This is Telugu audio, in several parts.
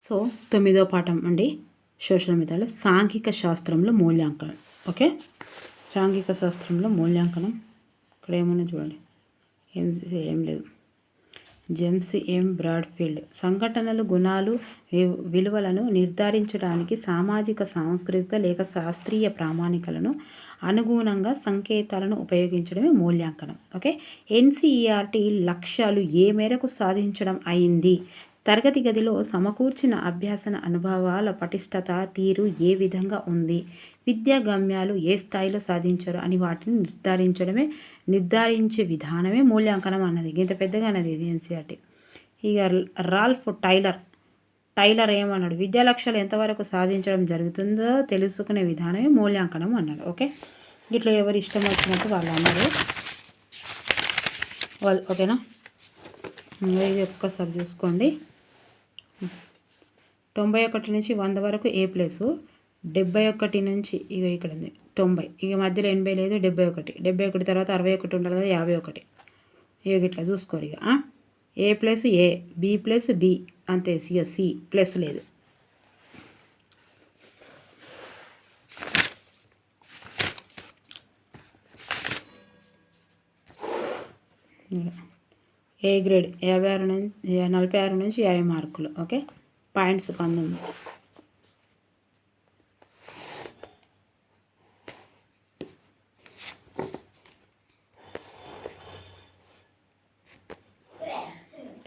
సో 9వ పాఠం అండి సోషల్ మీడియాలో సాంఘిక శాస్త్రంలో మూల్యాంకనం. ఓకే, సాంఘిక శాస్త్రంలో మూల్యాంకనం ఇక్కడ ఏమన్నా చూడండి, ఏం లేదు. జేమ్స్ ఎం బ్రాడ్ఫీల్డ్ సంఘటనలు గుణాలు విలువలను నిర్ధారించడానికి సామాజిక సాంస్కృతిక లేక శాస్త్రీయ ప్రామాణికలను అనుగుణంగా సంకేతాలను ఉపయోగించడమే మూల్యాంకనం. ఓకే, ఎన్సీఈఆర్టీ లక్ష్యాలు ఏ మేరకు సాధించడం అయింది, తరగతి గదిలో సమకూర్చిన అభ్యాసన అనుభవాల పటిష్టత తీరు ఏ విధంగా ఉంది, విద్యా గమ్యాలు ఏ స్థాయిలో సాధించారు అని వాటిని నిర్ధారించే విధానమే మూల్యాంకనం అన్నది. ఇంత పెద్దగా అన్నది ఇది ఎన్సీఆర్టీ. ఇక రాల్ఫ్ టైలర్ ఏమన్నాడు, విద్యా లక్ష్యాలు ఎంతవరకు సాధించడం జరుగుతుందో తెలుసుకునే విధానమే మూల్యాంకనం అన్నాడు. ఓకే, ఇట్లా ఎవరు ఇష్టం వచ్చినట్టు వాళ్ళు అన్నారు వాళ్ళు. ఓకేనా, ఇది ఒక్కసారి చూసుకోండి. 91 నుంచి 100 వరకు A+, 71 నుంచి ఇక ఇక్కడ ఉంది 90, ఇక మధ్యలో 80 లేదు, 71 తర్వాత 61 ఉండాలి కదా, 51. ఇక ఇట్లా చూసుకోరు. ఇక A+A, B+B అంతే, ఇక C+ లేదు. ఏ గ్రేడ్ 46 నుంచి 50 మార్కులు. Okay, points 19.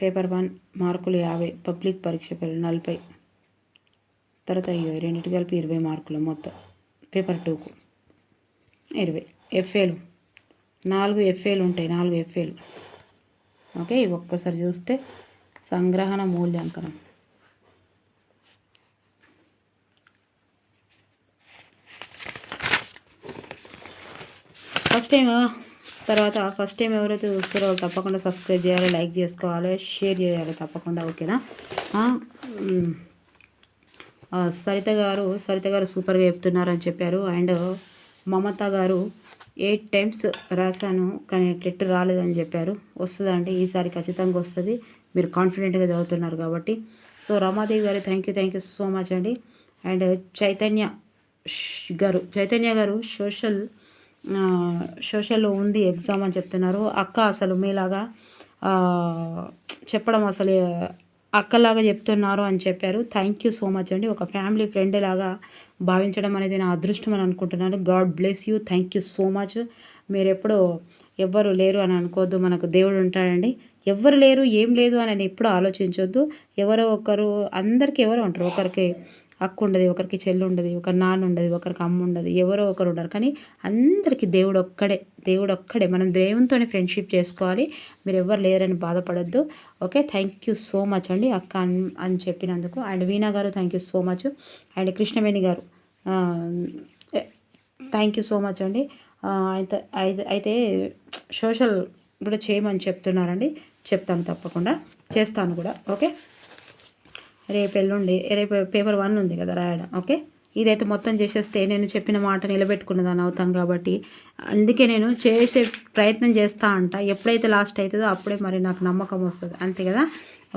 పేపర్ 1 మార్కులు 50, పబ్లిక్ పరీక్ష 40, తర్వాత రెండింటి కలిపి 20 మార్కులు మొత్తం. పేపర్ 2కు 20. ఎఫ్ఏలు 4 ఎఫ్ఏలు ఉంటాయి, 4 ఎఫ్ఏలు. ఓకే, ఇవి ఒక్కసారి చూస్తే సంగ్రహణ మూల్యాంకనం. ఫస్ట్ టైం ఎవరైతే చూస్తారో వాళ్ళు తప్పకుండా సబ్స్క్రైబ్ చేయాలి, లైక్ చేసుకోవాలి, షేర్ చేయాలి తప్పకుండా. ఓకేనా. సరిత గారు సూపర్గా చెప్తున్నారని చెప్పారు. అండ్ మమత గారు 8 టైమ్స్ రాశాను కానీ టెట్ రాలేదని చెప్పారు. వస్తుందండి, ఈసారి ఖచ్చితంగా వస్తుంది, మీరు కాన్ఫిడెంట్గా చదువుతున్నారు కాబట్టి. సో రమాదేవి గారు థ్యాంక్ యూ సో మచ్ అండి. అండ్ చైతన్య గారు సోషల్లో ఉంది ఎగ్జామ్ అని చెప్తున్నారు. అక్క అసలు మీలాగా చెప్పడం అసలు అక్కలాగా చెప్తున్నారు అని చెప్పారు. థ్యాంక్ యూ సో మచ్ అండి. ఒక ఫ్యామిలీ ఫ్రెండ్ లాగా భావించడం అనేది నా అదృష్టం అని అనుకుంటున్నాను. God bless you, thank you so much. మీరు ఎప్పుడు ఎవ్వరు లేరు అని అనుకోవద్దు, మనకు దేవుడు ఉంటాడండి. ఎవ్వరు లేరు ఏం లేదు అని ఎప్పుడు ఆలోచించొద్దు. ఎవరో ఒకరు, అందరికీ ఎవరో ఉంటారు. ఒకరికి అక్క ఉండదు, ఒకరికి చెల్లి ఉండదు, ఒకరి నాన్న ఉండదు, ఒకరికి అమ్మ ఉండదు, ఎవరో ఒకరు ఉండరు. కానీ అందరికీ దేవుడు ఒక్కడే. మనం దేవునితోనే ఫ్రెండ్షిప్ చేసుకోవాలి. మీరు ఎవరు లేరని బాధపడద్దు. Okay, thank you so much అండి అక్క అని చెప్పినందుకు. అండ్ వీణా గారు thank you so much. And Krishnaveni గారు థ్యాంక్ యూ సో మచ్ అండి. అయితే సోషల్ కూడా చేయమని చెప్తున్నారండి. చెప్తాను, తప్పకుండా చేస్తాను కూడా. ఓకే, రేపు పేపర్ 1 ఉంది కదా రాయడం. ఓకే, ఇదైతే మొత్తం చేసేస్తే నేను చెప్పిన మాట నిలబెట్టుకున్నదాన్ని అవుతాను కాబట్టి అందుకే నేను చేసే ప్రయత్నం చేస్తా అంట. ఎప్పుడైతే లాస్ట్ అవుతుందో అప్పుడే మరి నాకు నమ్మకం వస్తుంది, అంతే కదా.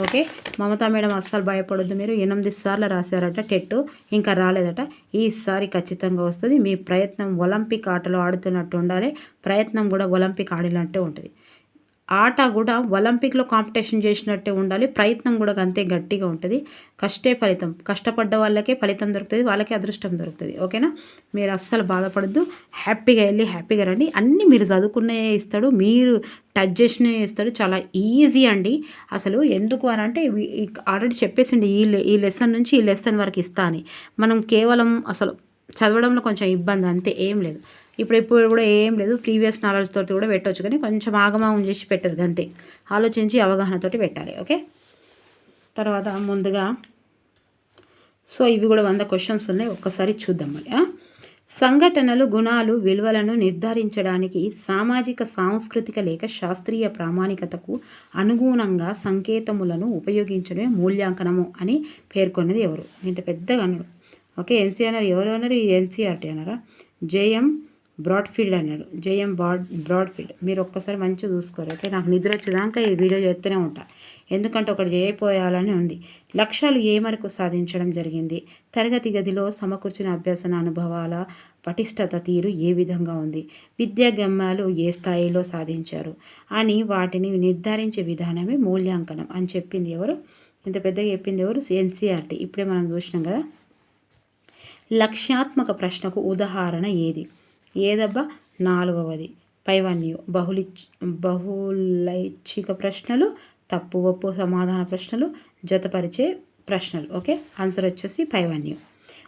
ఓకే, మమతా మేడం అస్సలు భయపడొద్దు. మీరు 8 సార్లు రాశారట టెట్, ఇంకా రాలేదట. ఈసారి ఖచ్చితంగా వస్తుంది. మీ ప్రయత్నం ఒలింపిక్ ఆటలో ఆడుతున్నట్టు ఉండాలి, ప్రయత్నం కూడా ఒలింపిక్ ఆడినట్టే ఉంటుంది. ఆట కూడా ఒలింపిక్లో కాంపిటీషన్ చేసినట్టే ఉండాలి, ప్రయత్నం కూడా అంతే గట్టిగా ఉంటుంది. ఫలితం, కష్టపడ్డ వాళ్ళకే ఫలితం దొరుకుతుంది, వాళ్ళకే అదృష్టం దొరుకుతుంది. ఓకేనా, మీరు అస్సలు బాధపడద్దు. హ్యాపీగా వెళ్ళి హ్యాపీగా రండి. అన్నీ మీరు చదువుకునే ఇస్తాడు, మీరు టచ్ చేసినవి ఇస్తాడు. చాలా ఈజీ అండి. అసలు ఎందుకు అని అంటే ఆల్రెడీ చెప్పేసిండి, ఈ లెసన్ నుంచి ఈ లెసన్ వరకు ఇస్తా అని. మనం కేవలం అసలు చదవడంలో కొంచెం ఇబ్బంది, అంతే, ఏం లేదు. ఇప్పుడు కూడా ఏం లేదు, ప్రీవియస్ నాలెడ్జ్ తోటి కూడా పెట్టవచ్చు, కానీ కొంచెం ఆగమాగం చేసి పెట్టదు, అంతే. ఆలోచించి అవగాహనతోటి పెట్టాలి. ఓకే, తర్వాత ముందుగా ఇవి కూడా 100 క్వశ్చన్స్ ఉన్నాయి, ఒక్కసారి చూద్దాం మరి. సంఘటనలు గుణాలు విలువలను నిర్ధారించడానికి సామాజిక సాంస్కృతిక లేక శాస్త్రీయ ప్రామాణికతకు అనుగుణంగా సంకేతములను ఉపయోగించడమే మూల్యాంకనము అని పేర్కొన్నది ఎవరు? ఇంత పెద్దగా అన్నాడు. ఓకే, ఎన్సీఆర్ ఎవరు అన్నారు? ఎన్సీఆర్టీ అన్నారా? జేఎం బ్రాడ్ఫీల్డ్ అన్నాడు. JM Bradfield. మీరు ఒక్కసారి మంచిగా చూసుకోరు. ఓకే, నాకు నిద్ర వచ్చేదాకా ఈ వీడియో చేస్తూనే ఉంటా. ఎందుకంటే ఒకటి చేయపోయాలని ఉంది. లక్ష్యాలు ఏ మేరకు సాధించడం జరిగింది, తరగతి గదిలో సమకూర్చిన అభ్యసన అనుభవాల పటిష్టత తీరు ఏ విధంగా ఉంది, విద్యా గమ్యాలు ఏ స్థాయిలో సాధించారు అని వాటిని నిర్ధారించే విధానమే మూల్యాంకనం అని చెప్పింది ఎవరు, ఇంత పెద్దగా చెప్పింది ఎవరు, ఎన్సీఆర్టీ. ఇప్పుడే మనం చూసినాం కదా. లక్ష్యాత్మక ప్రశ్నకు ఉదాహరణ ఏది, ఏదబ్బా 4వది పైవన్యు. బహుళైచ్ఛిక ప్రశ్నలు, తప్పు ఒప్పు సమాధాన ప్రశ్నలు, జతపరిచే ప్రశ్నలు. ఓకే, ఆన్సర్ వచ్చేసి పైవన్యు.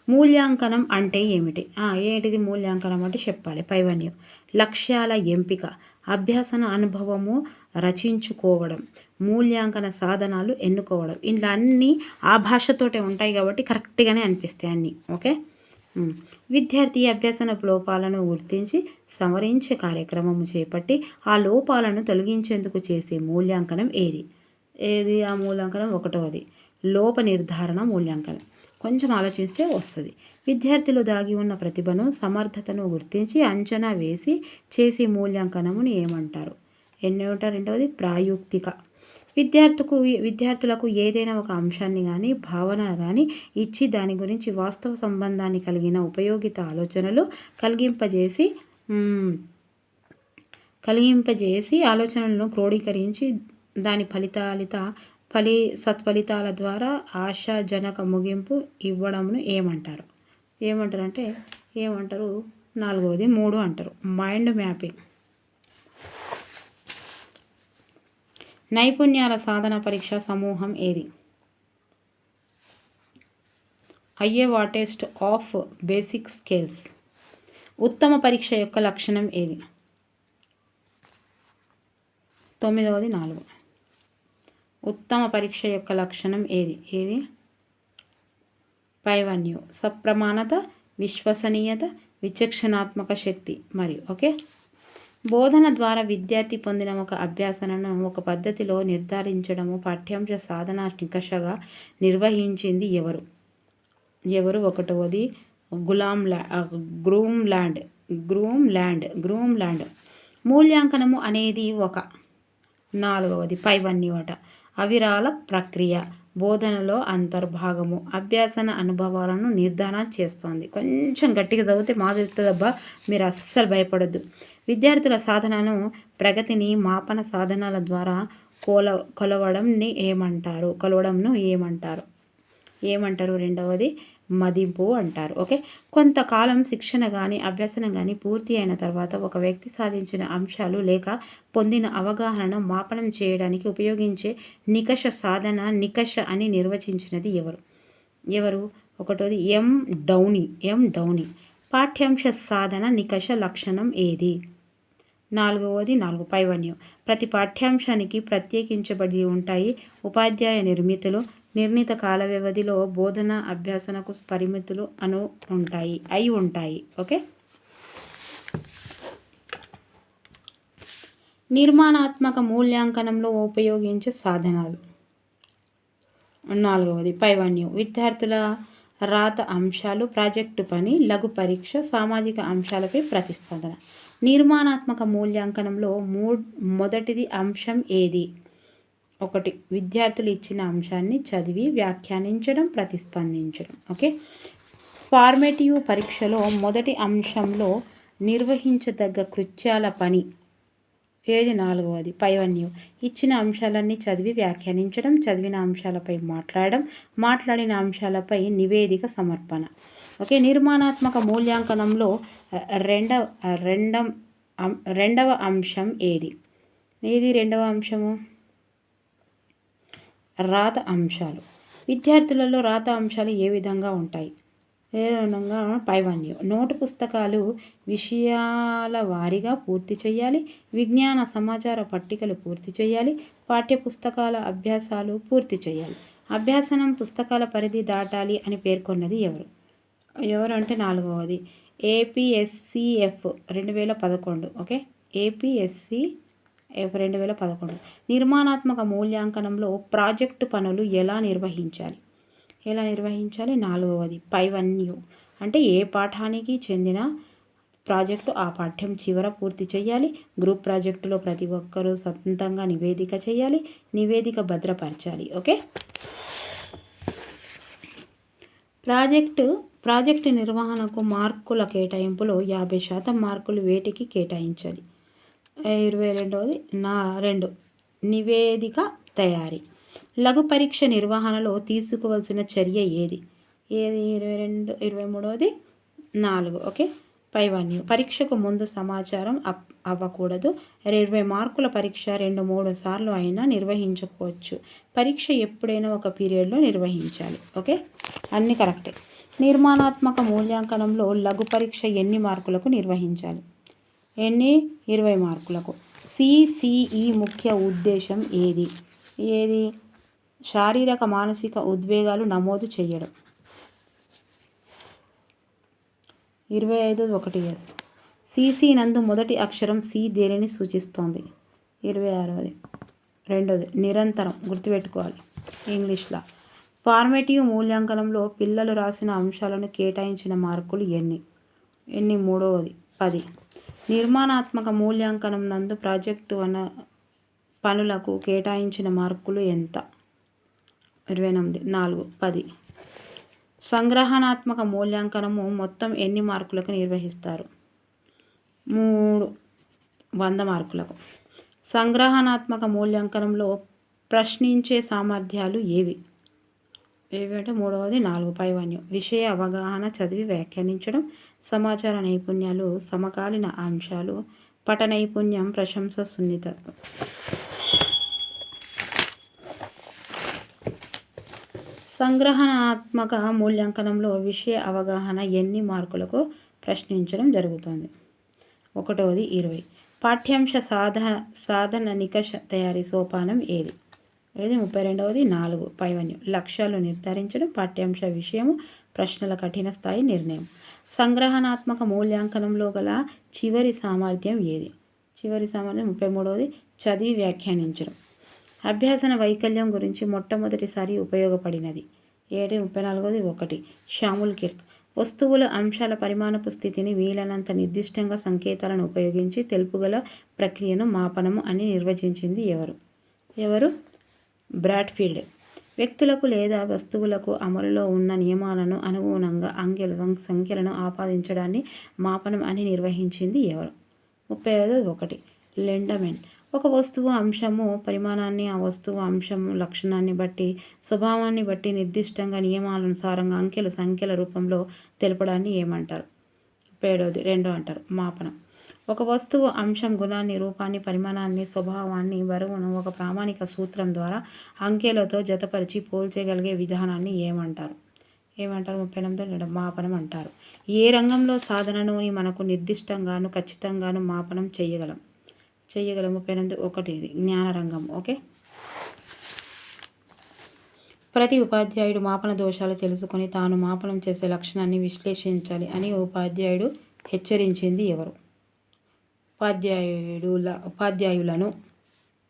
మూల్యాంకనం అంటే ఏమిటి, ఏంటిది మూల్యాంకనం అంటే చెప్పాలి. పైవన్యు లక్ష్యాల ఎంపిక, అభ్యాసన అనుభవము రచించుకోవడం, మూల్యాంకన సాధనాలు ఎన్నుకోవడం. ఇలా అన్నీ ఆ భాషతోటే ఉంటాయి కాబట్టి కరెక్ట్గానే అనిపిస్తాయి అన్నీ. ఓకే, విద్యార్థి అభ్యసన లోపాలను గుర్తించి సవరించే కార్యక్రమం చేపట్టి ఆ లోపాలను తొలగించేందుకు చేసే మూల్యాంకనం ఏది, ఆ మూల్యాంకనం 1వది లోప నిర్ధారణ మూల్యాంకనం. కొంచెం ఆలోచిస్తే వస్తుంది. విద్యార్థులు దాగి ఉన్న ప్రతిభను సమర్థతను గుర్తించి అంచనా వేసి చేసే మూల్యాంకనమును ఏమంటారు, రెండవది ప్రాయుక్తిక. విద్యార్థులకు ఏదైనా ఒక అంశాన్ని కానీ భావన కానీ ఇచ్చి దాని గురించి వాస్తవ సంబంధాన్ని కలిగిన ఉపయోగిత ఆలోచనలు కలిగింపజేసి ఆలోచనలను క్రోడీకరించి దాని సత్ఫలితాల ద్వారా ఆశాజనక ముగింపు ఇవ్వడంను ఏమంటారు, ఏమంటారు 4వది 3 అంటారు మైండ్ మ్యాపింగ్. నైపుణ్యాల సాధన పరీక్ష సమూహం ఏది, ఐఏవా టెస్ట్ ఆఫ్ బేసిక్ స్కిల్స్. ఉత్తమ పరీక్ష యొక్క లక్షణం ఏది, 9వది 4. ఉత్తమ పరీక్ష యొక్క లక్షణం ఏది పైవన్యు సప్రమాణత, విశ్వసనీయత, విచక్షణాత్మక శక్తి మరియు. ఓకే, బోధన ద్వారా విద్యార్థి పొందిన ఒక అభ్యాసనను ఒక పద్ధతిలో నిర్ధారించడము పాఠ్యాంశ సాధన నికషగా నిర్వహించింది ఎవరు, 1వది గ్రూమ్ ల్యాండ్. మూల్యాంకనము అనేది 4వది పైవన్యు అవిరాల ప్రక్రియ, బోధనలో అంతర్భాగము, అభ్యాసన అనుభవాలను నిర్ధారణ చేస్తోంది. కొంచెం గట్టిగా చదివితే మాదిరిద్దబ్బా, మీరు అస్సలు భయపడద్దు. విద్యార్థుల సాధనను ప్రగతిని మాపన సాధనాల ద్వారా కొలవడంను ఏమంటారు, రెండవది మదింపు అంటారు. ఓకే, కొంతకాలం శిక్షణ కానీ అభ్యసనం కానీ పూర్తి అయిన తర్వాత ఒక వ్యక్తి సాధించిన అంశాలు లేక పొందిన అవగాహనను మాపనం చేయడానికి ఉపయోగించే నికష సాధన నికష అని నిర్వచించినది ఎవరు 1వది ఎం డౌనీ. పాఠ్యాంశ సాధన నికష లక్షణం ఏది, 4వది 4 పైవన్యు. ప్రతి పాఠ్యాంశానికి ప్రత్యేకించబడి ఉంటాయి ఉపాధ్యాయ నిర్మితులు. నిర్ణీత కాల వ్యవధిలో బోధన అభ్యాసనకు పరిమితులు ఉంటాయి. ఓకే, నిర్మాణాత్మక మూల్యాంకనంలో ఉపయోగించే సాధనాలు, 4వది పైవన్యు. విద్యార్థుల రాత అంశాలు, ప్రాజెక్టు పని, లఘు పరీక్ష, సామాజిక అంశాలపై ప్రతిస్పందన. నిర్మాణాత్మక మూల్యాంకనంలో మొదటిది అంశం ఏది, 1 విద్యార్థులు ఇచ్చిన అంశాన్ని చదివి వ్యాఖ్యానించడం, ప్రతిస్పందించడం. ఓకే, ఫార్మేటివ్ పరీక్షలో మొదటి అంశంలో నిర్వహించదగ్గ కృత్యాల పని ఏది, 4వది పైవన్యు. ఇచ్చిన అంశాలన్నీ చదివి వ్యాఖ్యానించడం, చదివిన అంశాలపై మాట్లాడిన అంశాలపై నివేదిక సమర్పణ. ఓకే, నిర్మాణాత్మక మూల్యాంకనంలో రెండవ అంశం ఏది, రెండవ అంశము రాత అంశాలు. విద్యార్థులలో రాత అంశాలు ఏ విధంగా ఉంటాయి, పైవన్యు. నోటు పుస్తకాలు విషయాల వారీగా పూర్తి చేయాలి, విజ్ఞాన సమాచార పట్టికలు పూర్తి చేయాలి, పాఠ్యపుస్తకాల అభ్యాసాలు పూర్తి చేయాలి. అభ్యాసనం పుస్తకాల పరిధి దాటాలి అని పేర్కొన్నది ఎవరు అంటే 4వది ఏపీఎస్సిఎఫ్ 2011. Okay, APSCF 2011. నిర్మాణాత్మక మూల్యాంకనంలో ప్రాజెక్టు పనులు ఎలా నిర్వహించాలి, 4వది పైవన్యు. అంటే ఏ పాఠానికి చెందిన ప్రాజెక్టు ఆ పాఠ్యం చివర పూర్తి చేయాలి. గ్రూప్ ప్రాజెక్టులో ప్రతి ఒక్కరూ స్వతంత్రంగా నివేదిక చేయాలి. నివేదిక భద్రపరచాలి. ఓకే. ప్రాజెక్టు నిర్వహణకు మార్కుల కేటాయింపులో 50% మార్కులు వేటికి కేటాయించాలి. 22వ 2 నివేదిక తయారీ. లఘు పరీక్ష నిర్వహణలో తీసుకోవాల్సిన చర్య ఏది? 23వ 4. ఓకే. పైవన్యం. పరీక్షకు ముందు సమాచారం అవ్వకూడదు. 20 మార్కుల పరీక్ష 2-3 సార్లు అయినా నిర్వహించుకోవచ్చు. పరీక్ష ఎప్పుడైనా ఒక పీరియడ్లో నిర్వహించాలి. ఓకే. అన్నీ కరెక్టే. నిర్మాణాత్మక మూల్యాంకనంలో లఘు పరీక్ష ఎన్ని మార్కులకు నిర్వహించాలి? 20 మార్కులకు. CCE ముఖ్య ఉద్దేశం ఏది? శారీరక మానసిక ఉద్వేగాలు నమోదు చేయడం. 25(1)S. CC నందు మొదటి అక్షరం C దేనిని సూచిస్తోంది? 26వ 2. నిరంతరం. గుర్తుపెట్టుకోవాలి ఇంగ్లీష్లో. ఫార్మేటివ్ మూల్యాంకనంలో పిల్లలు రాసిన అంశాలను కేటాయించిన మార్కులు ఎన్ని? 3వ 10. నిర్మాణాత్మక మూల్యాంకనం నందు ప్రాజెక్టు పనులకు కేటాయించిన మార్కులు ఎంత? 28. 4. 10. సంగ్రహణాత్మక మూల్యాంకనము మొత్తం ఎన్ని మార్కులకు నిర్వహిస్తారు? 100 మార్కులకు. సంగ్రహణాత్మక మూల్యాంకనంలో ప్రశ్నించే సామర్థ్యాలు ఏవి? 3వ 4. పైవన్యం. విషయ అవగాహన, చదివి వ్యాఖ్యానించడం, సమాచార నైపుణ్యాలు, సమకాలీన అంశాలు, పట నైపుణ్యం, ప్రశంస, సున్నితత్వం. సంగ్రహణాత్మక మూల్యాంకనంలో విషయ అవగాహన ఎన్ని మార్కులకు ప్రశ్నించడం జరుగుతుంది? 1వ 20. పాఠ్యాంశ సాధన నికష తయారీ సోపానం ఏది? 32వ 4. పైవన్యం. లక్ష్యాలు నిర్ధారించడం, పాఠ్యాంశ విషయము, ప్రశ్నల కఠిన స్థాయి నిర్ణయం. సంగ్రహణాత్మక మూల్యాంకనంలో గల చివరి సామర్థ్యం ఏది? 33వ. చదివి వ్యాఖ్యానించడం. అభ్యాసన వైకల్యం గురించి మొట్టమొదటిసారి ఉపయోగపడినది. 34వ 1. షాముల్ కిర్క్. వస్తువుల అంశాల పరిమాణపు స్థితిని వీలైనంత నిర్దిష్టంగా సంకేతాలను ఉపయోగించి తెలుపగల ప్రక్రియను మాపనము అని నిర్వచించింది ఎవరు? బ్రాడ్ఫీల్డ్. వ్యక్తులకు లేదా వస్తువులకు అమలులో ఉన్న నియమాలను అనుగుణంగా సంఖ్యలను ఆపాదించడాన్ని మాపనం అని నిర్వచించింది ఎవరు? 35వ 1. లెండమెన్. ఒక వస్తువు అంశము పరిమాణాన్ని ఆ వస్తువు అంశము లక్షణాన్ని బట్టి స్వభావాన్ని బట్టి నిర్దిష్టంగా నియమానుసారంగా సంఖ్యల రూపంలో తెలపడాన్ని ఏమంటారు? 37వ 2 అంటారు. మాపనం. ఒక వస్తువు అంశం గుణాన్ని, రూపాన్ని, పరిమాణాన్ని, స్వభావాన్ని, బరువును ఒక ప్రామాణిక సూత్రం ద్వారా అంకెలతో జతపరిచి పోల్చగలిగే విధానాన్ని ఏమంటారు? 38వ మాపనం అంటారు. ఏ రంగంలో సాధనను మనకు నిర్దిష్టంగాను ఖచ్చితంగాను మాపనం చేయగలం? 38వ 1. జ్ఞానరంగం. ఓకే. ప్రతి ఉపాధ్యాయుడు మాపన దోషాలు తెలుసుకొని తాను మాపనం చేసే లక్షణాన్ని విశ్లేషించాలి అని ఉపాధ్యాయుడు హెచ్చరించింది ఎవరు? ఉపాధ్యాయులను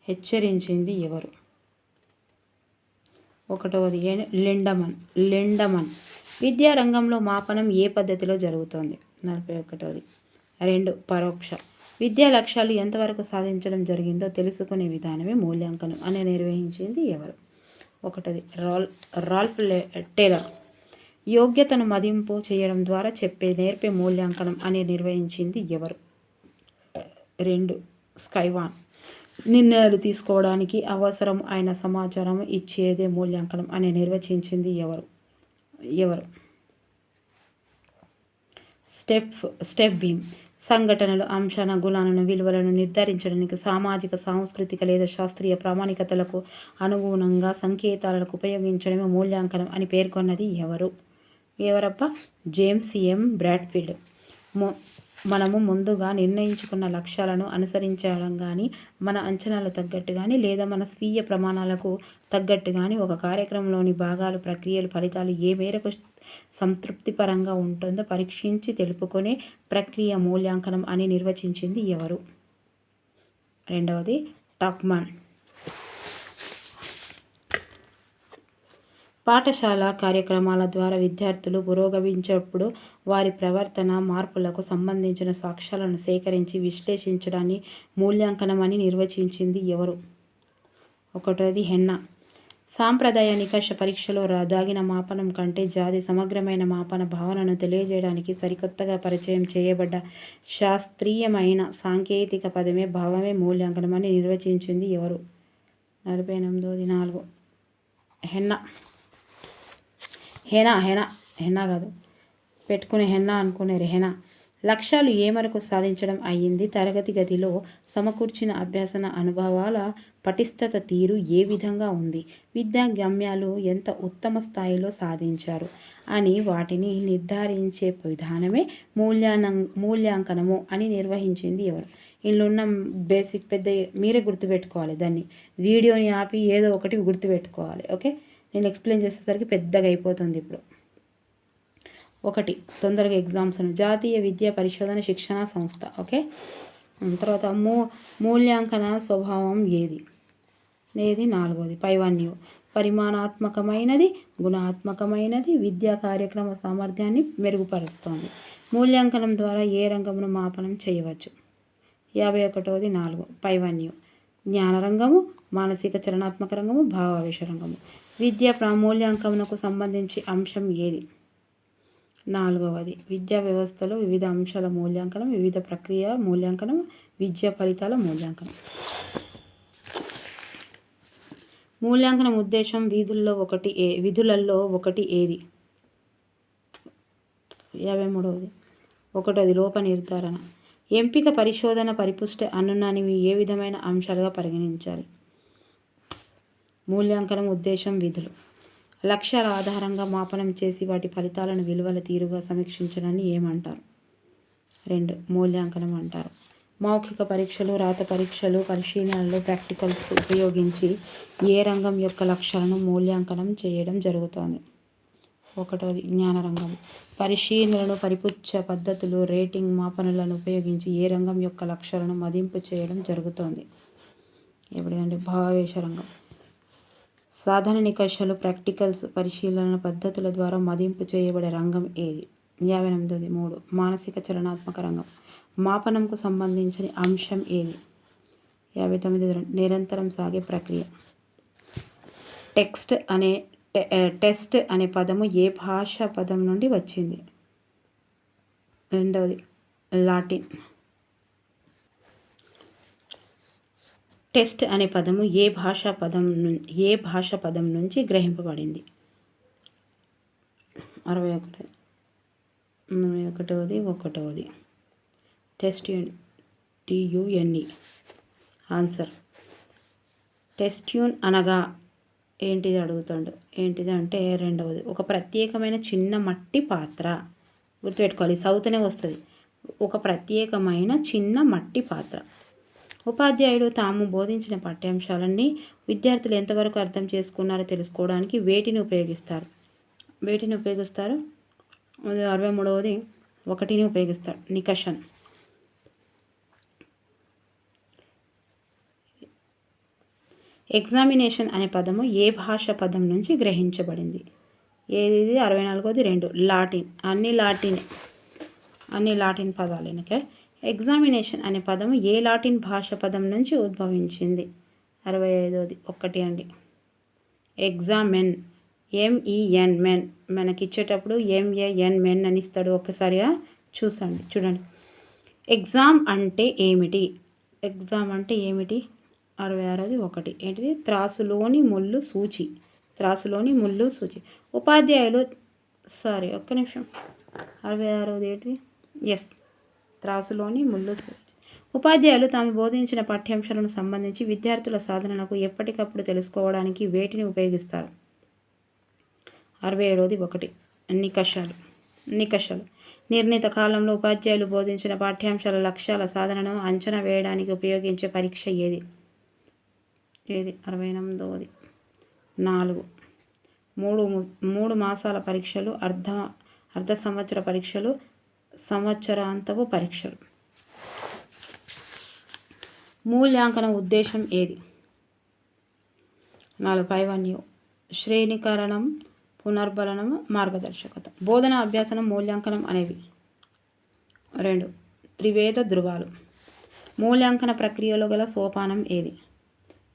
హెచ్చరించింది ఎవరు? 1వ లెండమన్. విద్యారంగంలో మాపనం ఏ పద్ధతిలో జరుగుతోంది? 41వ 2. పరోక్ష. విద్యా లక్ష్యాలు ఎంతవరకు సాధించడం జరిగిందో తెలుసుకునే విధానమే మూల్యాంకనం అని నిర్వహించింది ఎవరు? 1. Ralph Taylor. యోగ్యతను మదింపు చేయడం ద్వారా నేర్పే మూల్యాంకనం అని నిర్వహించింది ఎవరు? 2. స్కైవాన్. నిర్ణయాలు తీసుకోవడానికి అవసరం అయిన సమాచారం ఇచ్చేదే మూల్యాంకనం అని నిర్వచించింది ఎవరు? Step beam. సంఘటనలు, అంశాల గుణాలను, విలువలను నిర్ధారించడానికి సామాజిక, సాంస్కృతిక లేదా శాస్త్రీయ ప్రామాణికతలకు అనుగుణంగా సంకేతాలను ఉపయోగించడమే మూల్యాంకనం అని పేర్కొన్నది ఎవరబ్బా? జేమ్స్ ఎం బ్రాడ్ఫీల్డ్. మనము ముందుగా నిర్ణయించుకున్న లక్ష్యాలను అనుసరించడం కానీ, మన అంచనాలకు తగ్గట్టు కానీ లేదా మన స్వీయ ప్రమాణాలకు తగ్గట్టు కానీ ఒక కార్యక్రమంలోని భాగాలు, ప్రక్రియలు, ఫలితాలు ఏ మేరకు సంతృప్తికరంగా ఉంటుందో పరీక్షించి తెలుపుకునే ప్రక్రియ మూల్యాంకనం అని నిర్వచించింది ఎవరు? 2. టాక్మాన్. పాఠశాల కార్యక్రమాల ద్వారా విద్యార్థులు పురోగమించేటప్పుడు వారి ప్రవర్తన మార్పులకు సంబంధించిన సాక్ష్యాలను సేకరించి విశ్లేషించడాన్ని మూల్యాంకనం అని నిర్వచించింది ఎవరు? ఒకటోది హెన్నా. సాంప్రదాయ నికష పరీక్షలో దాగిన మాపనం కంటే జాతి సమగ్రమైన మాపన భావనను తెలియజేయడానికి సరికొత్తగా పరిచయం చేయబడ్డ శాస్త్రీయమైన సాంకేతిక పదమే భావమే మూల్యాంకనం అని నిర్వచించింది ఎవరు? 48వ 4 హెన్నా. హెనా కాదు, పెట్టుకునే హెన్నా అనుకునేరు హెనా. లక్ష్యాలు ఏ మేరకు సాధించడం అయ్యింది? తరగతి గదిలో సమకూర్చిన అభ్యసన అనుభవాల పటిష్టత తీరు ఏ విధంగా ఉంది? విద్యా గమ్యాలు ఎంత ఉత్తమ స్థాయిలో సాధించారు అని వాటిని నిర్ధారించే విధానమే మూల్యాంకనము అని నిర్వహించింది ఎవరు? ఇందులో ఉన్న బేసిక్ పెద్ద మీరే గుర్తుపెట్టుకోవాలి. దాన్ని వీడియోని ఆపి ఏదో ఒకటి గుర్తుపెట్టుకోవాలి. ఓకే, నేను ఎక్స్ప్లెయిన్ చేసేసరికి పెద్దగా అయిపోతుంది ఇప్పుడు. 1 తొందరగా ఎగ్జామ్స్ జాతీయ విద్యా పరిశోధన శిక్షణ సంస్థ. ఓకే, తర్వాత మూల్యాంకన స్వభావం ఏది? 4వది పైవన్యు. పరిమాణాత్మకమైనది, గుణాత్మకమైనది, విద్యా కార్యక్రమ సామర్థ్యాన్ని మెరుగుపరుస్తోంది. మూల్యాంకనం ద్వారా ఏ రంగమును మాపనం చేయవచ్చు? 51వది 4 పైవన్యు. జ్ఞాన రంగము, మానసిక చలనాత్మక రంగము, భావావేశ రంగము. విద్యా మూల్యాంకనకు సంబంధించి అంశం ఏది? 4వది విద్యా వ్యవస్థలో వివిధ అంశాల మూల్యాంకనం, వివిధ ప్రక్రియ మూల్యాంకనం, విద్యా ఫలితాల మూల్యాంకనం. మూల్యాంకనం ఉద్దేశం విధులలో ఒకటి ఏది? 53వది 1 లోప నిర్ధారణ. ఎంపిక పరిశోధన పరిపుష్టి అనున్నానివి ఏ విధమైన అంశాలుగా పరిగణించాలి? మూల్యాంకనం ఉద్దేశం విధులు. లక్ష్యాల ఆధారంగా మాపనం చేసి వాటి ఫలితాలను విలువల తీరుగా సమీక్షించడాన్ని ఏమంటారు? 2 మూల్యాంకనం అంటారు. మౌఖిక పరీక్షలు, రాత పరీక్షలు, పరిశీలనలు, ప్రాక్టికల్స్ ఉపయోగించి ఏ రంగం యొక్క లక్ష్యాలను మూల్యాంకనం చేయడం జరుగుతోంది? 1వది జ్ఞాన రంగం. పరిశీలనలు, పరిపుచ్చ పద్ధతులు, రేటింగ్ మాపనలను ఉపయోగించి ఏ రంగం యొక్క లక్ష్యాలను మదింపు చేయడం జరుగుతోంది? ఎప్పుడంటే భావావేశ రంగం. సాధన నికషాలు, ప్రాక్టికల్స్, పరిశీలన పద్ధతుల ద్వారా మదింపు చేయబడే రంగం ఏది? 58వది 3 మానసిక చలనాత్మక రంగం. మాపనంకు సంబంధించిన అంశం ఏది? 59 నిరంతరం సాగే ప్రక్రియ. టెస్ట్ అనే పదము ఏ భాషా పదం నుండి వచ్చింది? 2వది లాటిన్. టెస్ట్ అనే పదము ఏ భాషా పదం నుంచి గ్రహింపబడింది? 61వది టెస్ట్యూన్. TUNE. ఆన్సర్ టెస్ట్యూన్ అనగా ఏంటిది అడుగుతాడు. ఏంటిది అంటే 2వది ఒక ప్రత్యేకమైన చిన్న మట్టి పాత్ర. గుర్తుపెట్టుకోవాలి, సౌతనే వస్తుంది. ఒక ప్రత్యేకమైన చిన్న మట్టి పాత్ర. ఉపాధ్యాయుడు తాము బోధించిన పాఠ్యాంశాలన్నీ విద్యార్థులు ఎంతవరకు అర్థం చేసుకున్నారో తెలుసుకోవడానికి వేటిని ఉపయోగిస్తారు? 63వది 1ని ఉపయోగిస్తాడు. నికషన్. ఎగ్జామినేషన్ అనే పదము ఏ భాషా పదం నుంచి గ్రహించబడింది? ఏది? 64వది 2 లాటిన్. అన్ని లాటిన్ పదాలే. ఎగ్జామినేషన్ అనే పదము ఏ లాటిన్ భాష పదం నుంచి ఉద్భవించింది? 65వది 1 అండి. ఎగ్జామెన్. MEN men. మనకి ఇచ్చేటప్పుడు MAN మెన్ అని ఇస్తాడు. ఒక్కసారిగా చూడండి. ఎగ్జామ్ అంటే ఏమిటి? 66వది 1 ఏంటిది? త్రాసులోని ముళ్ళు సూచి. ఉపాధ్యాయులు ఒక్క నిమిషం. 66వది ఏంటి? త్రాసులోని ముళ్ళు సూచి. ఉపాధ్యాయులు తాము బోధించిన పాఠ్యాంశాలకు సంబంధించి విద్యార్థుల సాధనలకు ఎప్పటికప్పుడు తెలుసుకోవడానికి వేటిని ఉపయోగిస్తారు? 67వది 1 నికషాలు. నిర్ణీత కాలంలో ఉపాధ్యాయులు బోధించిన పాఠ్యాంశాల లక్ష్యాల సాధనను అంచనా వేయడానికి ఉపయోగించే పరీక్ష ఏది? 68వది 4 3 మాసాల పరీక్షలు, అర్ధ సంవత్సర పరీక్షలు, సంవత్సరాంతపు పరీక్షలు. మూల్యాంకన ఉద్దేశం ఏది? 4 పైవన్యు. శ్రేణీకరణం, పునర్బలనం, మార్గదర్శకత. బోధన, అభ్యాసనం, మూల్యాంకనం అనేవి 2 త్రివేద ధృవాలు. మూల్యాంకన ప్రక్రియలో గల సోపానం ఏది?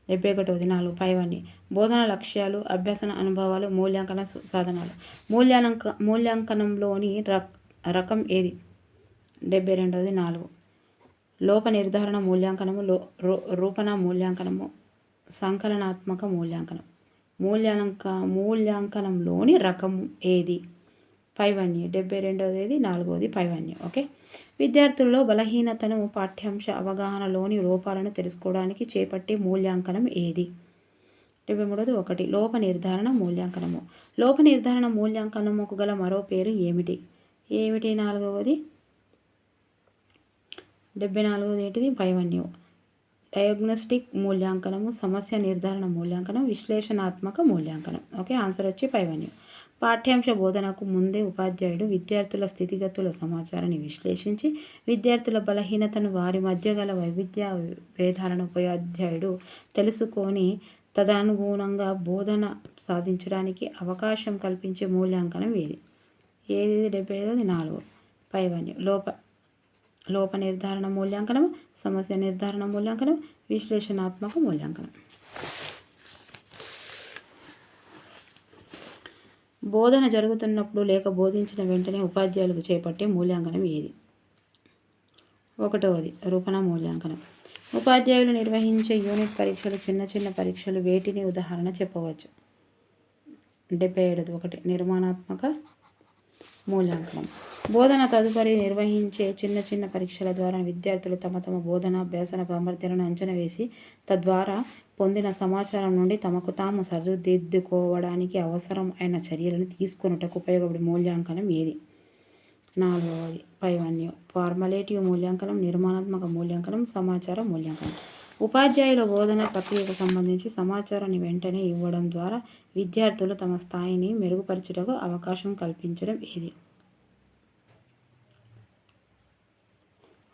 71. 4 పైవన్నీ. బోధన లక్ష్యాలు, అభ్యసన అనుభవాలు, మూల్యాంకన సాధనాలు. మూల్యాంకనంలోని రకం ఏది? 72. 4 లోప నిర్ధారణ మూల్యాంకనము, రూపణ మూల్యాంకనము, సంకలనాత్మక మూల్యాంకనం. మూల్యాంకనంలోని రకం ఏది? పైవన్నీ. 72. 4 పైవన్నీ. ఓకే. విద్యార్థుల్లో బలహీనతను పాఠ్యాంశ అవగాహనలోని లోపాలను తెలుసుకోవడానికి చేపట్టే మూల్యాంకనం ఏది? 73. 1 లోప నిర్ధారణ మూల్యాంకనము. లోప నిర్ధారణ మూల్యాంకనముకు గల మరో పేరు ఏమిటి? 4వ 74 ఏంటిది? పైవన్యం. డయాగ్నోస్టిక్ మూల్యాంకనము, సమస్య నిర్ధారణ మూల్యాంకనం, విశ్లేషణాత్మక మూల్యాంకనం. ఓకే. ఆన్సర్ వచ్చి పైవన్యం. పాఠ్యాంశ బోధనకు ముందే ఉపాధ్యాయుడు విద్యార్థుల స్థితిగతుల సమాచారాన్ని విశ్లేషించి విద్యార్థుల బలహీనతను, వారి మధ్య గల వైవిధ్య భేదాలను ఉపాధ్యాయుడు తెలుసుకొని తదనుగుణంగా బోధన సాధించడానికి అవకాశం కల్పించే మూల్యాంకనం ఏది? 75. 4 పైవన్యం. లోప నిర్ధారణ మూల్యాంకనం, సమస్య నిర్ధారణ మూల్యాంకనం, విశ్లేషణాత్మక మూల్యాంకనం. బోధన జరుగుతున్నప్పుడు లేక బోధించిన వెంటనే ఉపాధ్యాయులకు చేపట్టే మూల్యాంకనం ఏది? 1 రూపణ మూల్యాంకనం. ఉపాధ్యాయులు నిర్వహించే యూనిట్ పరీక్షలు, చిన్న పరీక్షలు వేటిని ఉదాహరణ చెప్పవచ్చు? 77. 1 నిర్మాణాత్మక మూల్యాంకనం. బోధన తదుపరి నిర్వహించే చిన్న పరీక్షల ద్వారా విద్యార్థులు తమ బోధన అభ్యాసన సామర్థ్యాలను అంచనా వేసి తద్వారా పొందిన సమాచారం నుండి తమకు తాము సరిదిద్దుకోవడానికి అవసరం అయిన చర్యలను తీసుకొనుటకు ఉపయోగపడే మూల్యాంకనం ఏది? 4 పైవన్యం. ఫార్మలేటివ్ మూల్యాంకనం, నిర్మాణాత్మక మూల్యాంకనం, సమాచార మూల్యాంకనం. ఉపాధ్యాయుల బోధన ప్రక్రియకు సంబంధించి సమాచారాన్ని వెంటనే ఇవ్వడం ద్వారా విద్యార్థులు తమ స్థాయిని మెరుగుపరచుటకు అవకాశం కల్పించడం ఏది?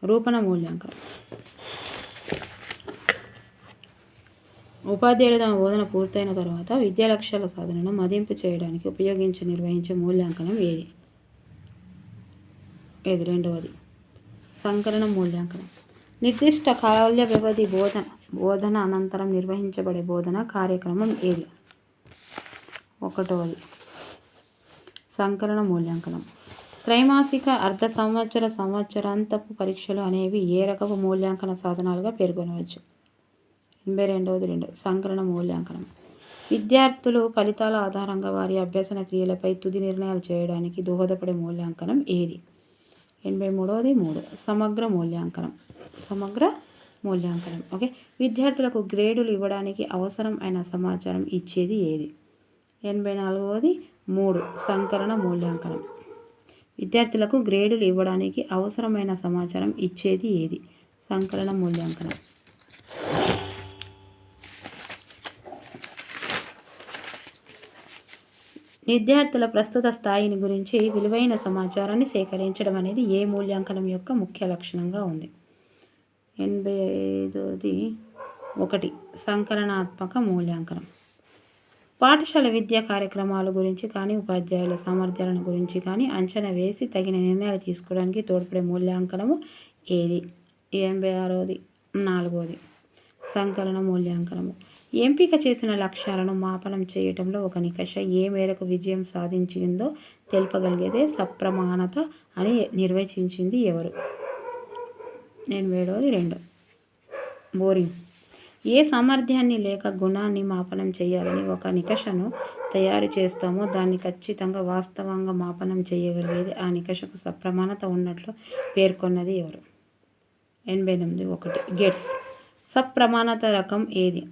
రూపణ మూల్యాంకనం. ఉపాధ్యాయులు తమ బోధన పూర్తయిన తర్వాత విద్యా లక్ష్యాల సాధనను మదింపు చేయడానికి నిర్వహించే మూల్యాంకనం ఏది? 2 సంకలన మూల్యాంకనం. నిర్దిష్ట కాల వ్యవధి బోధన అనంతరం నిర్వహించబడే బోధన కార్యక్రమం ఏది? 1 సంకలన మూల్యాంకనం. త్రైమాసిక, అర్ధ సంవత్సర, సంవత్సరాంతపు పరీక్షలు అనేవి ఏ రకపు మూల్యాంకన సాధనాలుగా పేర్కొనవచ్చు? 82. సంకలన మూల్యాంకనం. విద్యార్థులు ఫలితాల ఆధారంగా వారి అభ్యసన క్రియలపై తుది నిర్ణయాలు చేయడానికి దోహదపడే మూల్యాంకనం ఏది? 83. 3 సమగ్ర మూల్యాంకనం. ఓకే. విద్యార్థులకు గ్రేడులు ఇవ్వడానికి అవసరం అయిన సమాచారం ఇచ్చేది ఏది? 84. 3 సంకలన మూల్యాంకనం. విద్యార్థులకు గ్రేడులు ఇవ్వడానికి అవసరమైన సమాచారం ఇచ్చేది ఏది? సంకలన మూల్యాంకనం. విద్యార్థుల ప్రస్తుత స్థాయిని గురించి విలువైన సమాచారాన్ని సేకరించడం అనేది ఏ మూల్యాంకనం యొక్క ముఖ్య లక్షణంగా ఉంది? 85. 1 సంకలనాత్మక మూల్యాంకనం. పాఠశాల విద్యా కార్యక్రమాల గురించి కానీ ఉపాధ్యాయుల సామర్థ్యాలను గురించి కానీ అంచనా వేసి తగిన నిర్ణయాలు తీసుకోవడానికి తోడ్పడే మూల్యాంకనము ఏది? 86. 4 సంకలన మూల్యాంకనము. ఎంపిక చేసిన లక్ష్యాలను మాపనం చేయటంలో ఒక నికష ఏ మేరకు విజయం సాధించిందో తెలుపగలిగేదే సప్రమాణత అని నిర్వచించింది ఎవరు? 87. 2 బోరింగ్. ఏ సామర్థ్యాన్ని లేక గుణాన్ని మాపనం చేయాలని ఒక నికషను తయారు చేస్తామో దాన్ని ఖచ్చితంగా వాస్తవంగా మాపనం చేయగలిగేది ఆ నికషకు సప్రమాణత ఉన్నట్లు పేర్కొన్నది ఎవరు? 88. 1 గేట్స్. సప్రమాణత రకం ఏది?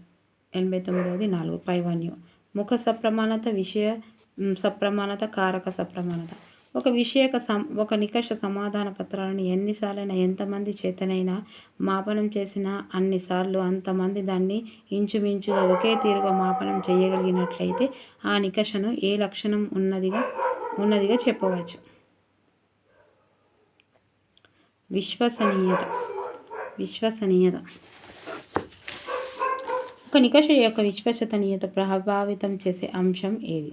89. 4 పైవన్యం. ముఖ సప్రమాణత, విషయ సప్రమాణత, కారక సప్రమాణత. ఒక నికష సమాధాన పత్రాలను ఎన్నిసార్లైనా ఎంతమంది చేతనైనా మాపనం చేసినా అన్నిసార్లు అంతమంది దాన్ని ఇంచుమించుగా ఒకే తీరుగా మాపనం చేయగలిగినట్లయితే ఆ నికషను ఏ లక్షణం ఉన్నదిగా చెప్పవచ్చు? విశ్వసనీయత. ఒక నికష యొక్క విశ్వసనీయత ప్రభావితం చేసే అంశం ఏది?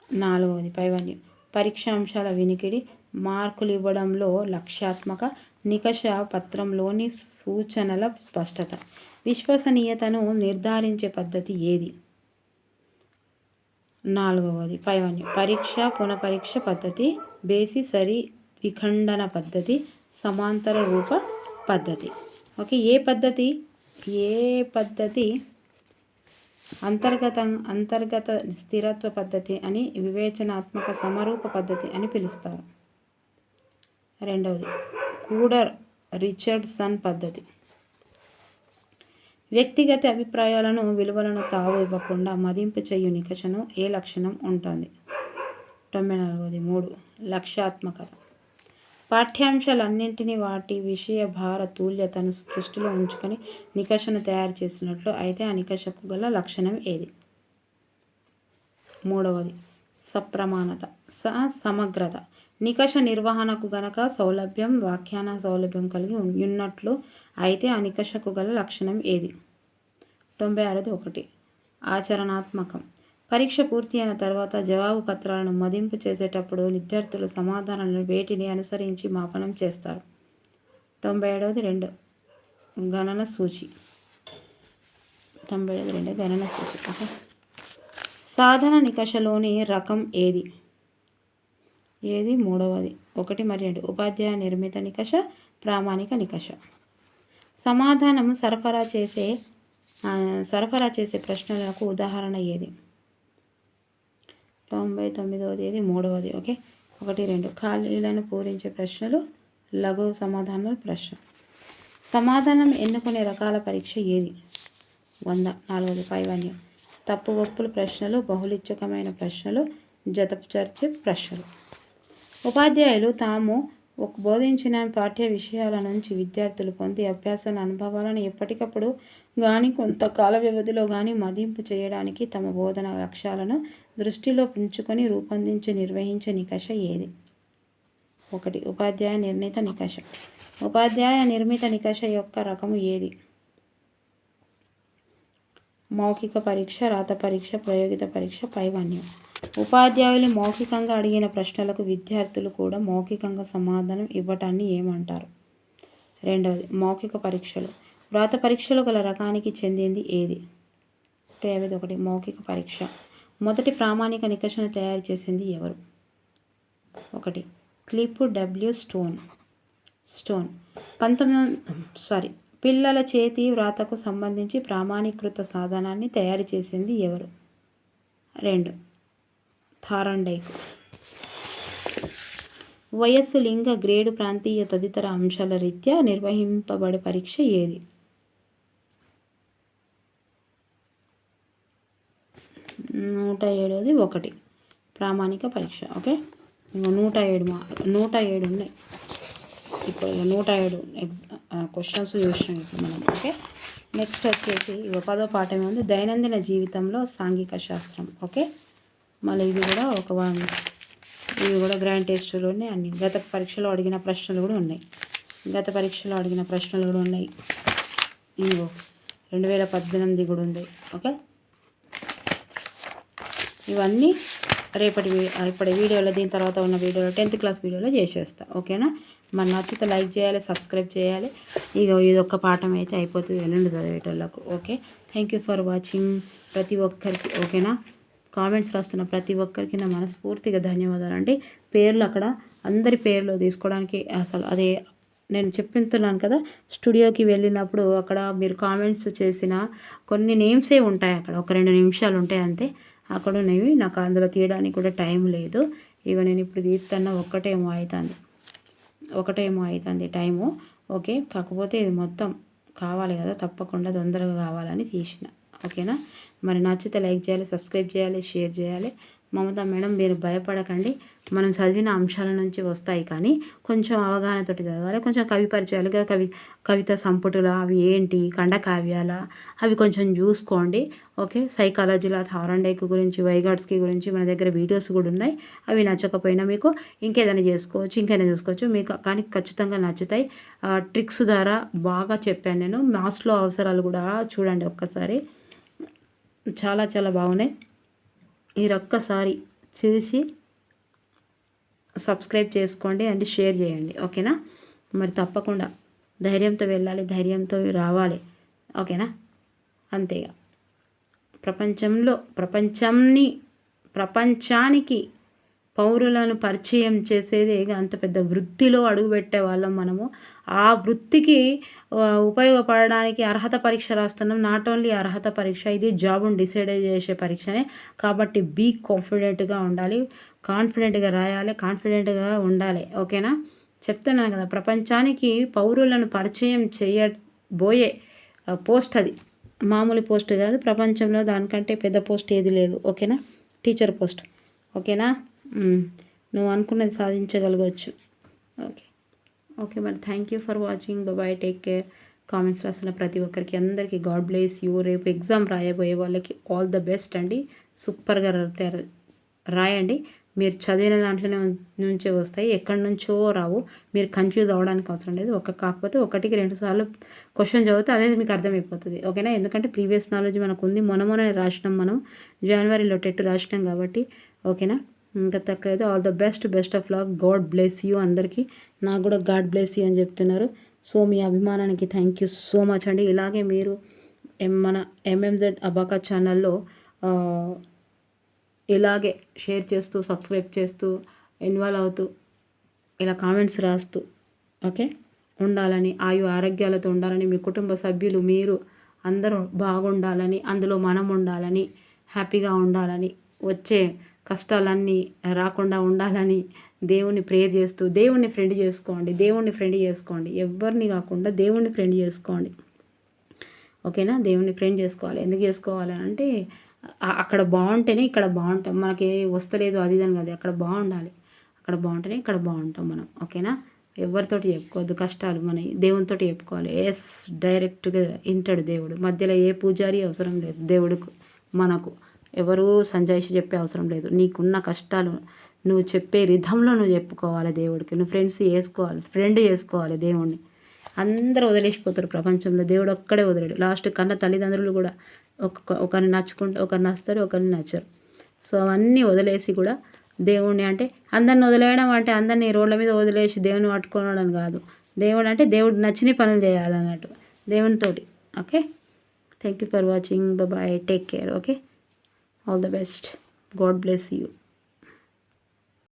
నాలుగవది పైవన్యం. పరీక్షాంశాల వినికిడి, మార్కులు ఇవ్వడంలో లక్ష్యాత్మక, నికష పత్రంలోని సూచనల స్పష్టత. విశ్వసనీయతను నిర్ధారించే పద్ధతి ఏది? నాలుగవది పైవన్యం. పరీక్ష పునఃపరీక్ష పద్ధతి, బేసి సరి విఖండన పద్ధతి, సమాంతర రూప పద్ధతి. ఓకే, ఏ పద్ధతి అంతర్గత స్థిరత్వ పద్ధతి అని, వివేచనాత్మక సమరూప పద్ధతి అని పిలుస్తారు. రెండవది కూడర్ రిచర్డ్సన్ పద్ధతి. వ్యక్తిగత అభిప్రాయాలను విలువలను తావు ఇవ్వకుండా మదింపు చేయు నికషను ఏ లక్షణం ఉంటుంది? 94ది 3 లక్ష్యాత్మకత. పాఠ్యాంశాలన్నింటినీ వాటి విషయ భార తూల్యతను దృష్టిలో ఉంచుకొని నికషను తయారు చేసినట్లు అయితే ఆ నికషకు గల లక్షణం ఏది? మూడవది సప్రమాణత. సమగ్రత. నికష నిర్వహణకు గనక సౌలభ్యం, వ్యాఖ్యాన సౌలభ్యం కలిగి ఉన్నట్లు అయితే ఆ నికషకు గల లక్షణం ఏది? 96ది 1 ఆచరణాత్మకం. పరీక్ష పూర్తి అయిన తర్వాత జవాబు పత్రాలను మదింపు చేసేటప్పుడు విద్యార్థులు సమాధానాలను వేటిని అనుసరించి మాపనం చేస్తారు? 97ది 2 గణన సూచి. 97ది 2 గణన సూచి. ఓకే, సాధన నికషలోని రకం ఏది? మూడవది 1 మరియు 2 ఉపాధ్యాయ నిర్మిత నికష, ప్రామాణిక నికష. సమాధానం సరఫరా చేసే ప్రశ్నలకు ఉదాహరణ ఏది? 99ది 3వది. ఓకే, 1, 2 ఖాళీలను పూరించే ప్రశ్నలు, లఘు సమాధానాల ప్రశ్న. సమాధానం ఎన్నుకునే రకాల పరీక్ష ఏది? 100. 4వది పైవన్యం. తప్పు ఒప్పుల ప్రశ్నలు, బహుళిచ్చకమైన ప్రశ్నలు, జతచర్చ ప్రశ్నలు. ఉపాధ్యాయులు తాము బోధించిన పాఠ్య విషయాల నుంచి విద్యార్థులు పొందే అభ్యాసన అనుభవాలను ఎప్పటికప్పుడు కానీ కొంతకాల వ్యవధిలో కానీ మదింపు చేయడానికి తమ బోధన లక్ష్యాలను దృష్టిలో ఉంచుకొని నిర్వహించే నికష ఏది? 1 ఉపాధ్యాయ నిర్ణీత నికష. ఉపాధ్యాయ నిర్మిత నికష యొక్క రకము ఏది? మౌఖిక పరీక్ష, రాత పరీక్ష, ప్రయోగిత పరీక్ష, పైవన్యం. ఉపాధ్యాయులు మౌఖికంగా అడిగిన ప్రశ్నలకు విద్యార్థులు కూడా మౌఖికంగా సమాధానం ఇవ్వటాన్ని ఏమంటారు? 2వది మౌఖిక పరీక్షలు. వ్రాత పరీక్షలు గల రకానికి చెందింది ఏది? 51 మౌఖిక పరీక్ష. మొదటి ప్రామాణిక నికషను తయారు చేసింది ఎవరు? 1 క్లిప్ డబ్ల్యూ స్టోన్. పిల్లల చేతి వ్రాతకు సంబంధించి ప్రామాణీకృత సాధనాన్ని తయారు చేసింది ఎవరు? 2 థార్న్డైక్. వయస్సు, లింగ, గ్రేడు, ప్రాంతీయ తదితర అంశాల రీత్యా నిర్వహింపబడే పరీక్ష ఏది? 107ది 1 ప్రామాణిక పరీక్ష. ఓకే, 107 ఉన్నాయి. ఇప్పుడు 107 క్వశ్చన్స్ చూసినాం ఇప్పుడు మనం. ఓకే, నెక్స్ట్ వచ్చేసి 10వ పాఠం ఉంది దైనందిన జీవితంలో సాంఘిక శాస్త్రం. ఓకే, మళ్ళీ ఇది కూడా గ్రాండ్ టెస్టులోనే అన్ని గత పరీక్షలో అడిగిన ప్రశ్నలు కూడా ఉన్నాయి. ఇదిగో 2018 కూడా ఉంది. ఓకే, ఇవన్నీ ఇప్పటి వీడియోలో, దీని తర్వాత ఉన్న వీడియోలో 10th క్లాస్ వీడియోలో చేసేస్తా. ఓకేనా, మరి నచ్చితే లైక్ చేయాలి, సబ్స్క్రైబ్ చేయాలి. ఇది ఒక్క పాఠం అయితే అయిపోతుంది ఎల్లుండి చదివేటోళ్ళకు. Okay, thank you for watching ప్రతి ఒక్కరికి. ఓకేనా, కామెంట్స్ రాస్తున్న ప్రతి ఒక్కరికి నా మనస్ఫూర్తిగా ధన్యవాదాలు అండి. పేర్లు అక్కడ అందరి పేర్లు తీసుకోవడానికి అసలు అదే నేను చెప్తున్నాను కదా, స్టూడియోకి వెళ్ళినప్పుడు అక్కడ మీరు కామెంట్స్ చేసిన కొన్ని నేమ్సే ఉంటాయి. అక్కడ 1-2 నిమిషాలు ఉంటాయి అంతే. అక్కడ ఉన్నవి నాకు అందులో తీయడానికి కూడా టైం లేదు. ఇక నేను ఇప్పుడు తీస్తున్న ఒకటేమో అవుతుంది టైము. ఓకే, కాకపోతే ఇది మొత్తం కావాలి కదా, తప్పకుండా తొందరగా కావాలని తీసిన. ఓకేనా, మరి నచ్చితే లైక్ చేయాలి, సబ్స్క్రైబ్ చేయాలి, షేర్ చేయాలి. మమతా మేడం మీరు భయపడకండి, మనం చదివిన అంశాల నుంచి వస్తాయి కానీ కొంచెం అవగాహనతోటి చదవాలి. కొంచెం కవి పరిచయాలుగా కవిత సంపుటుల అవి ఏంటి, ఖండకావ్యాల అవి కొంచెం చూసుకోండి. ఓకే, సైకాలజీలో థార్న్డైక్ గురించి, వైగాట్స్కి గురించి మన దగ్గర వీడియోస్ కూడా ఉన్నాయి. అవి నచ్చకపోయినా మీకు ఇంకేదైనా చూసుకోవచ్చు మీకు, కానీ ఖచ్చితంగా నచ్చుతాయి. ట్రిక్స్ ద్వారా బాగా చెప్పాను నేను. మ్యాథ్స్లో అవసరాలు కూడా చూడండి ఒక్కసారి, చాలా చాలా బాగున్నాయి. మీరు ఒక్కసారి చూసి సబ్స్క్రైబ్ చేసుకోండి అండ్ షేర్ చేయండి. ఓకేనా? మరి తప్పకుండా ధైర్యంతో వెళ్ళాలి, ధైర్యంతో రావాలి. ఓకేనా? అంతేగా ప్రపంచానికి పౌరులను పరిచయం చేసేది అంత పెద్ద వృత్తిలో అడుగుపెట్టే వాళ్ళం మనము. ఆ వృత్తికి ఉపయోగపడడానికి అర్హత పరీక్ష రాస్తున్నాం. నాట్ ఓన్లీ అర్హత పరీక్ష, ఇది జాబ్ని డిసైడ్ చేసే పరీక్షనే. కాబట్టి బీ కాన్ఫిడెంట్గా ఉండాలి, కాన్ఫిడెంట్గా రాయాలి, కాన్ఫిడెంట్గా ఉండాలి. ఓకేనా? చెప్తున్నాను కదా, ప్రపంచానికి పౌరులను పరిచయం చేయబోయే పోస్ట్ అది. మామూలు పోస్ట్ కాదు, ప్రపంచంలో దానికంటే పెద్ద పోస్ట్ ఏది లేదు. ఓకేనా? Teacher post. ఓకేనా? నువ్వు అనుకున్నది సాధించగలగవచ్చు. ఓకే ఓకే మరి thank you for watching. Bye, take care. Comments రాసిన ప్రతి ఒక్కరికి అందరికీ గాడ్ బ్లెస్ యూ. రేపు ఎగ్జామ్ రాయబోయే వాళ్ళకి ఆల్ ద బెస్ట్ అండి. సూపర్గా రాయండి. మీరు చదివిన దాంట్లోనే నుంచే వస్తాయి, ఎక్కడి నుంచో రావు. మీరు కన్ఫ్యూజ్ అవ్వడానికి అవసరం లేదు. కాకపోతే 1-2 సార్లు క్వశ్చన్ చదివితే అనేది మీకు అర్థమైపోతుంది. ఓకేనా? ఎందుకంటే ప్రీవియస్ నాలెడ్జ్ మనకు ఉంది. మొన్న రాసినాం, మనం జనవరిలో టెట్ రాసినాం కాబట్టి. ఓకేనా? ఇంకా తక్కువ. All the best of luck. God bless you అందరికీ. నాకు కూడా గాడ్ బ్లెస్ యూ అని చెప్తున్నారు. సో మీ అభిమానానికి థ్యాంక్ యూ సో మచ్ అండి. ఇలాగే మీరు మన MMZ అబాకా ఛానల్లో ఇలాగే షేర్ చేస్తూ, సబ్స్క్రైబ్ చేస్తూ, ఇన్వాల్వ్ అవుతూ, ఇలా కామెంట్స్ రాస్తూ ఓకే ఉండాలని, ఆరోగ్యాలతో ఉండాలని, మీ కుటుంబ సభ్యులు మీరు అందరూ బాగుండాలని, అందులో మనం ఉండాలని, హ్యాపీగా ఉండాలని, వచ్చే కష్టాలన్నీ రాకుండా ఉండాలని దేవుణ్ణి ప్రేయర్ చేస్తూ, దేవుణ్ణి ఫ్రెండ్ చేసుకోండి. ఎవరిని కాకుండా దేవుణ్ణి ఫ్రెండ్ చేసుకోండి. ఓకేనా? దేవుణ్ణి ఫ్రెండ్ చేసుకోవాలి. ఎందుకు చేసుకోవాలి అంటే అక్కడ బాగుంటేనే ఇక్కడ బాగుంటాం. మనకి వస్తలేదు అది ఇదని కాదు, అక్కడ బాగుండాలి. అక్కడ బాగుంటేనే ఇక్కడ బాగుంటాం మనం. ఓకేనా? ఎవరితోటి చెప్పుకోవద్దు కష్టాలు, మన దేవునితో చెప్పుకోవాలి. డైరెక్ట్గా వింటాడు దేవుడు. మధ్యలో ఏ పూజారి అవసరం లేదు దేవుడికి. మనకు ఎవరు సంజాయిషి చెప్పే అవసరం లేదు. నీకున్న కష్టాలు నువ్వు చెప్పే రిధంలో నువ్వు చెప్పుకోవాలి దేవుడికి. నువ్వు ఫ్రెండ్ చేసుకోవాలి దేవుడిని. అందరూ వదిలేసిపోతారు ప్రపంచంలో, దేవుడు ఒక్కడే వదిలేడు. లాస్ట్ కన్న తల్లిదండ్రులు కూడా ఒకరిని ఒకరిని నచ్చుతారు, ఒకరిని నచ్చరు. సో అవన్నీ వదిలేసి కూడా దేవుడిని, అంటే అందరిని వదిలేయడం అంటే అందరినీ రోడ్ల మీద వదిలేసి దేవుని పట్టుకోవడం కాదు. దేవుడు అంటే దేవుడు నచ్చిన పనులు చేయాలన్నట్టు దేవునితోటి. Okay, thank you for watching. Bye, take care. Okay, all the best. God bless you.